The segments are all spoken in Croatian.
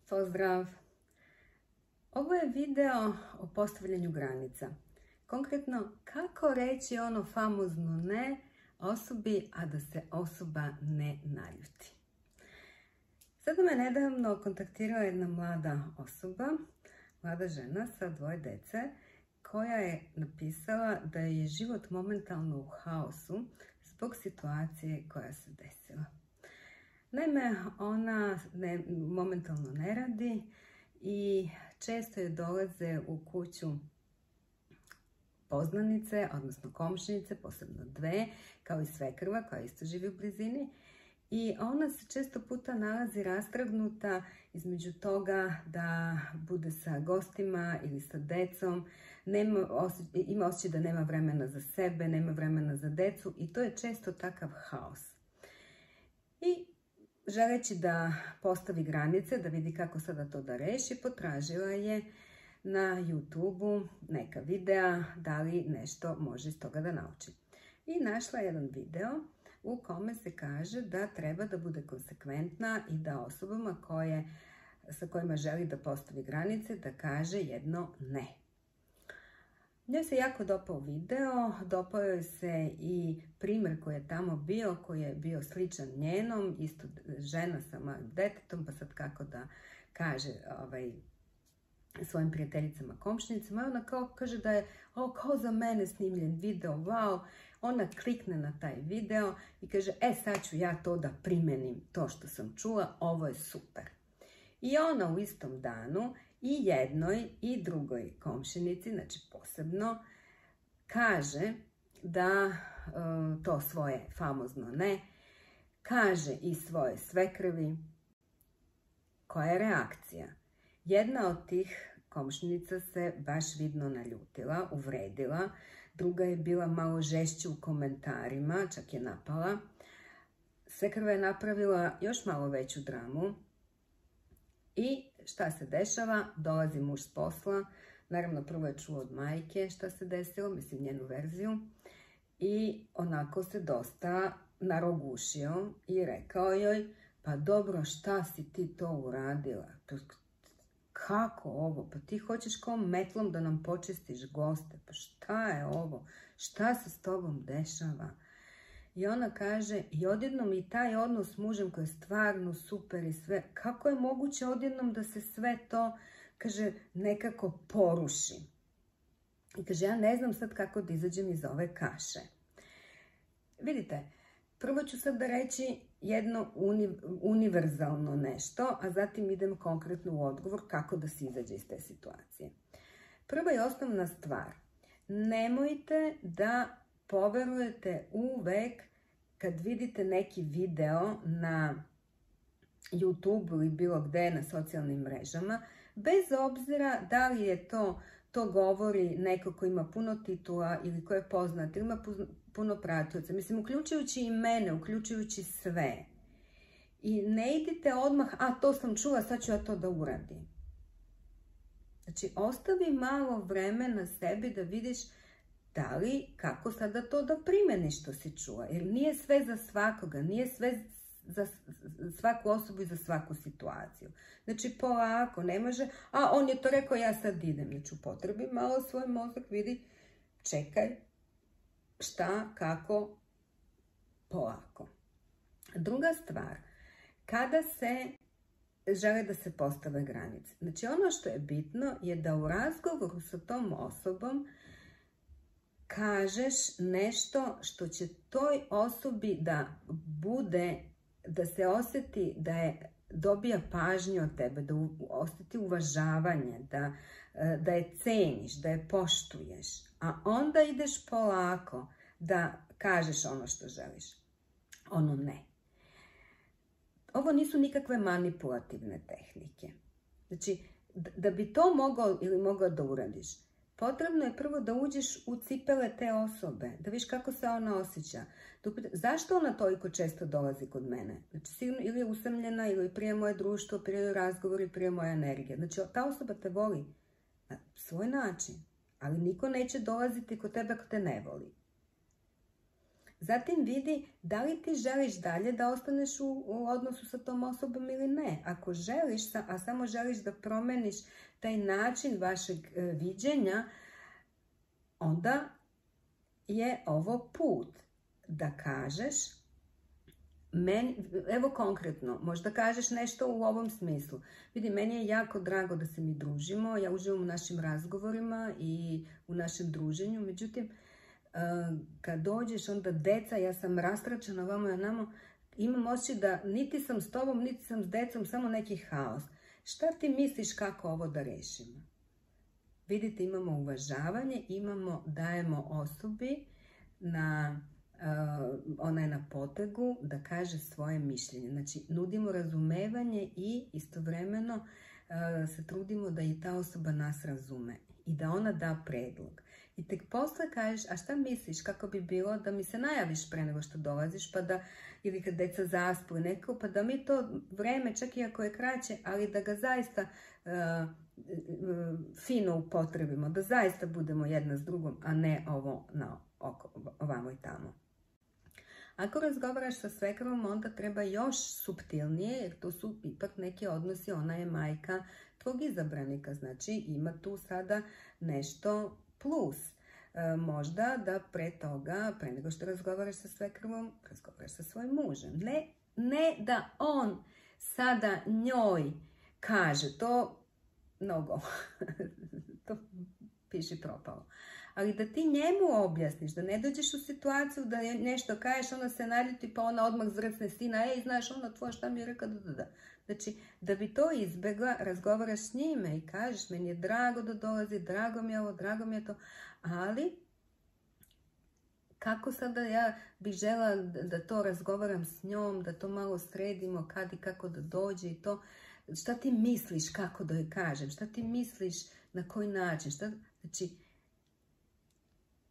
Pozdrav! Ovo je video o postavljanju granica. Konkretno, kako reći ono famozno ne osobi, a da se osoba ne naljuti. Sada me nedavno kontaktirala jedna mlada osoba, mlada žena sa 2 djece, koja je napisala da je život momentalno u haosu zbog situacije koja se desila. Naime, ona momentalno ne radi i često joj dolaze u kuću poznanice, odnosno komšinice, posebno 2, kao i svekrva koja isto živi u blizini. I ona se često puta nalazi rastrgnuta između toga da bude sa gostima ili sa decom, ima osjećaj da nema vremena za sebe, nema vremena za decu i to je često takav haos. I želeći da postavi granice, da vidi kako sada to da reši, potražila je na YouTube-u neka videa da li nešto može iz toga da nauči. I našla jedan video u kome se kaže da treba da bude konsekventna i da osobama sa kojima želi da postavi granice da kaže jedno ne. Njoj se jako dopao video, dopao joj se i primjer koji je tamo bio, koji je bio sličan njenom, isto žena sa malim detetom, pa sad kako da kaže svojim prijateljicama, komšinicama, ona kaže da je kao za mene snimljen video, wow, ona klikne na taj video i kaže, sad ću ja to da primenim, to što sam čula, ovo je super. I ona u istom danu i jednoj i drugoj komšinici, znači posebno, kaže da to svoje famozno ne, kaže i svoje svekrvi. Koja je reakcija? Jedna od tih komšinica se baš vidno naljutila, uvredila, druga je bila malo žešća u komentarima, čak je napala. Svekrva je napravila još malo veću dramu. I šta se dešava? Dolazi muž s posla. Naravno, prvo je čuo od majke šta se desilo, mislim njenu verziju. I onako se dosta narogušio i rekao joj, pa dobro, šta si ti to uradila? Kako ovo? Pa ti hoćeš kao metlom da nam počistiš goste. Pa šta je ovo? Šta se s tobom dešava? I ona kaže, i odjednom i taj odnos s mužem koji je stvarno super i sve, kako je moguće odjednom da se sve to, kaže, nekako poruši? I kaže, ja ne znam sad kako da izađem iz ove kaše. Vidite, prvo ću sad da reći jedno univerzalno nešto, a zatim idem konkretno u odgovor kako da se izađe iz te situacije. Prva i osnovna stvar, nemojte da poverujete uvek kad vidite neki video na YouTube ili bilo gde na socijalnim mrežama, bez obzira da li je to govori neko ko ima puno titula ili ko je poznat ili ima puno pratioca. Mislim, uključujući i mene, uključujući sve. I ne idite odmah, to sam čula, sad ću ja to da uradim. Znači, ostavi malo vremena sebi da vidiš da li, kako sada to da primeniš što si čula. Jer nije sve za svakoga, nije sve za svaku osobu i za svaku situaciju. Znači, polako, ne može, on je to rekao, ja sad idem. Znači, upotrebi malo svoj mozak, vidi, čekaj, šta, kako, polako. Druga stvar, kada se žele da se postave granice. Znači, ono što je bitno je da u razgovoru sa tom osobom kažeš nešto što će toj osobi da bude, da se osjeti da je dobija pažnju od tebe, da osjeti uvažavanje, da je ceniš, da je poštuješ. A onda ideš polako da kažeš ono što želiš. Ono ne. Ovo nisu nikakve manipulativne tehnike. Znači, da bi to mogao da uradiš, potrebno je prvo da uđeš u cipele te osobe, da vidiš kako se ona osjeća. Zašto ona toliko često dolazi kod mene? Znači, sigurno ili je usamljena, ili prije moje društvo, prije razgovori, prije moja energija. Znači, ta osoba te voli na svoj način, ali niko neće dolaziti kod tebe ako te ne voli. Zatim vidi da li ti želiš dalje da ostaneš u odnosu sa tom osobom ili ne. Ako želiš, a samo želiš da promeniš taj način vašeg viđenja, onda je ovo put da kažeš, evo konkretno, možda kažeš nešto u ovom smislu. Vidi, meni je jako drago da se mi družimo, ja uživam u našim razgovorima i u našem druženju, međutim, kad dođeš, onda deca, ja sam rastračena vamo i namo, imam osjećaj da niti sam s tobom, niti sam s decom, samo neki haos. Šta ti misliš kako ovo da rešimo? Vidite, imamo uvažavanje, dajemo osobi ona je na potegu da kaže svoje mišljenje. Znači, nudimo razumevanje i istovremeno se trudimo da i ta osoba nas razume i da ona da predlog. I tek posle kažeš, a šta misliš kako bi bilo da mi se najaviš pre nego što dolaziš, pa da, ili kad deca zaspu neko, pa da mi to vreme, čak i ako je kraće, ali da ga zaista fino upotrebimo, da zaista budemo jedna s drugom, a ne ovo ovamo i tamo. Ako razgovaraš sa svekrom, onda treba još suptilnije, jer to su ipak neki odnosi, ona je majka tvog izabranika, znači ima tu sada nešto plus. Možda da pre toga, pre nego što razgovaraš sa svekrvom, razgovaraš sa svojim mužem. Ne da on sada njoj kaže, to mnogo, to piši propalo. Ali da ti njemu objasniš, da ne dođeš u situaciju da nešto kažeš, ona se naljuti pa ona odmah zvrcne sina, znaš, ona tvoja šta mi je rekao, da. Znači, da bi to izbjegla, razgovaraš s njime i kažeš, meni je drago da dolazi, drago mi je ovo, drago mi je to, ali kako sada ja bih žela da to razgovaram s njom, da to malo sredimo, kad i kako da dođe i to, šta ti misliš kako da joj kažem, šta ti misliš na koji način, znači,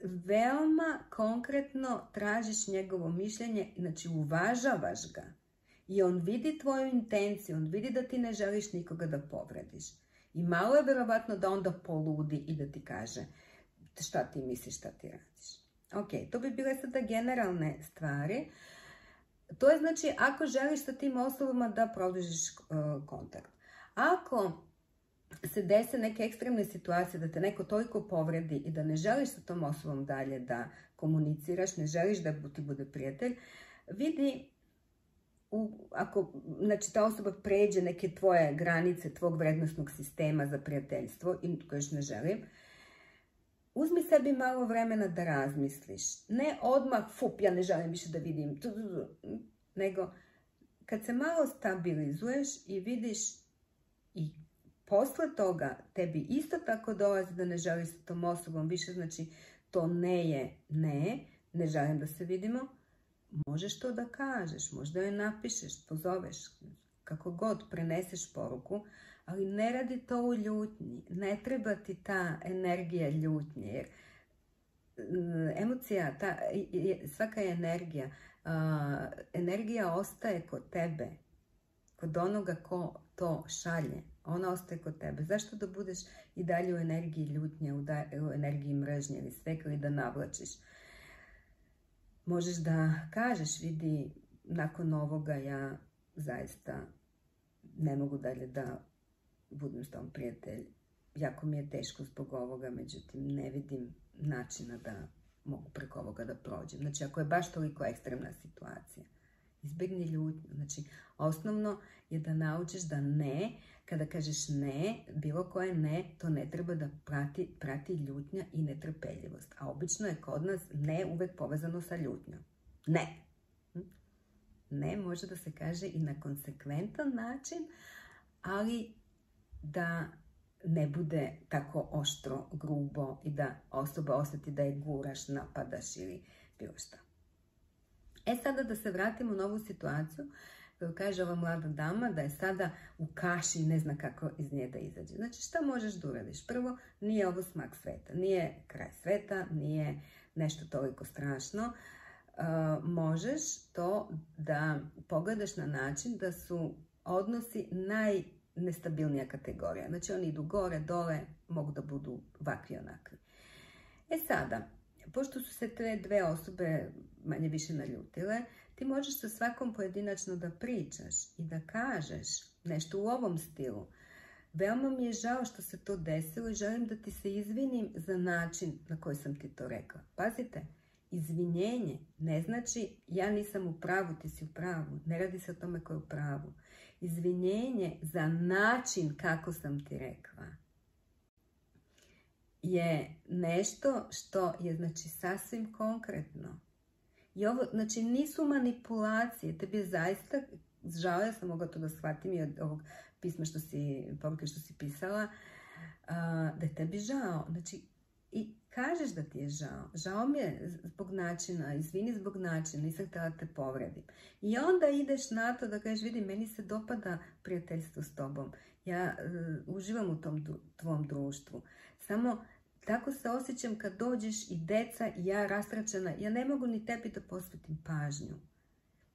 veoma konkretno tražiš njegovo mišljenje, znači uvažavaš ga i on vidi tvoju intenciju, on vidi da ti ne želiš nikoga da povrediš. I malo je verovatno da onda poludi i da ti kaže šta ti misliš, šta ti radiš. Ok, to bi bile sada generalne stvari. To je znači ako želiš sa tim osobama da produžiš kontakt. Ako se dese neke ekstremne situacije da te neko toliko povredi i da ne želiš sa tom osobom dalje da komuniciraš, ne želiš da ti bude prijatelj, vidi, ako znači, ta osoba pređe neke tvoje granice, tvog vrednosnog sistema za prijateljstvo i kojiš ne želim, uzmi sebi malo vremena da razmisliš. Ne odmah, ja ne želim više da vidim, nego kad se malo stabilizuješ i vidiš i posle toga tebi isto tako dolazi da ne želiš sa tom osobom više, znači to ne je ne želim da se vidimo, možeš to da kažeš, možda joj napišeš, pozoveš, kako god preneseš poruku, ali ne radi to u ljutnji, ne treba ti ta energija ljutnje, jer emocija, svaka je energija, energija ostaje kod tebe, kod onoga ko to šalje. Ona ostaje kod tebe. Zašto da budeš i dalje u energiji ljutnje, u energiji mržnje ili svega ili da navlačiš? Možeš da kažeš, vidi, nakon ovoga ja zaista ne mogu dalje da budem s tom prijatelj. Jako mi je teško zbog ovoga, međutim ne vidim načina da mogu preko ovoga da prođem. Znači ako je baš toliko ekstremna situacija, izbjegni ljutnju. Znači, osnovno je da naučiš da ne, kada kažeš ne, bilo koje ne, to ne treba da prati ljutnja i netrpeljivost. A obično je kod nas ne uvek povezano sa ljutnjom. Ne. Ne može da se kaže i na konsekventan način, ali da ne bude tako oštro, grubo i da osoba osjeti da je guraš, napadaš ili bilo šta. Sada da se vratimo u novu situaciju, koju kaže ova mlada dama da je sada u kaši i ne zna kako iz nje da izađe. Znači šta možeš da uradiš? Prvo, nije ovo smak sveta, nije kraj sveta, nije nešto toliko strašno. Možeš to da pogledaš na način da su odnosi najnestabilnija kategorija. Znači oni idu gore, dole, mogu da budu ovakvi i onakvi. Sada, pošto su se te dve osobe manje više naljutile, ti možeš sa svakom pojedinačno da pričaš i da kažeš nešto u ovom stilu. Veoma mi je žao što se to desilo i želim da ti se izvinim za način na koji sam ti to rekla. Pazite, izvinjenje ne znači ja nisam u pravu, ti si u pravu. Ne radi se o tome ko je u pravu. Izvinjenje za način kako sam ti rekla je nešto što je, znači, sasvim konkretno. I ovo, znači, nisu manipulacije. Tebi je zaista žao, ja sam mogla to da shvatim i od ovog pisma poruke što si pisala, da je tebi žao. Znači, i kažeš da ti je žao. Žao mi je zbog načina, izvini zbog načina, nisam htjela te povredim. I onda ideš na to da kažeš, vidi, meni se dopada prijateljstvo s tobom. Ja uživam u tom tvom društvu. Samo tako se osjećam kad dođeš i deca i ja rastračena. Ja ne mogu ni tebi da posvetim pažnju.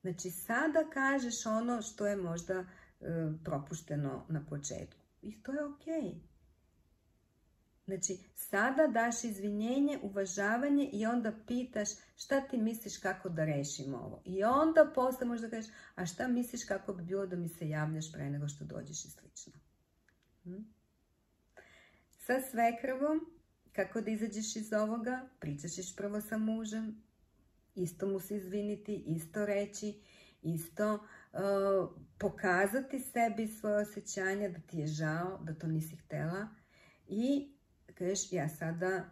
Znači, sada kažeš ono što je možda propušteno na početku. I to je okej. Znači, sada daš izvinjenje, uvažavanje i onda pitaš šta ti misliš kako da rešimo ovo. I onda posle možda kažeš, a šta misliš kako bi bilo da mi se javljaš pre nego što dođeš i slično. Sa svekrvom, kako da izađeš iz ovoga, pričat ćeš prvo sa mužem, isto mu se izviniti, isto reći, isto pokazati sebi svoje osjećanja, da ti je žao, da to nisi htela i kažeš, ja sada,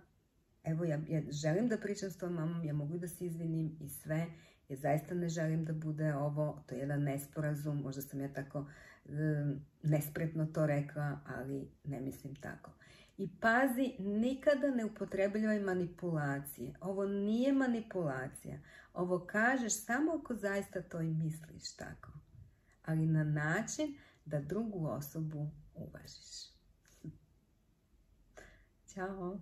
evo, ja želim da pričam s tvojom mamom, ja mogu da se izvinim i sve, ja zaista ne želim da bude ovo, to je jedan nesporazum, možda sam ja tako nespretno to rekla, ali ne mislim tako. I pazi, nikada ne upotrebljavaj manipulacije. Ovo nije manipulacija. Ovo kažeš samo ako zaista to i misliš tako. Ali na način da drugu osobu uvažiš. Ćao!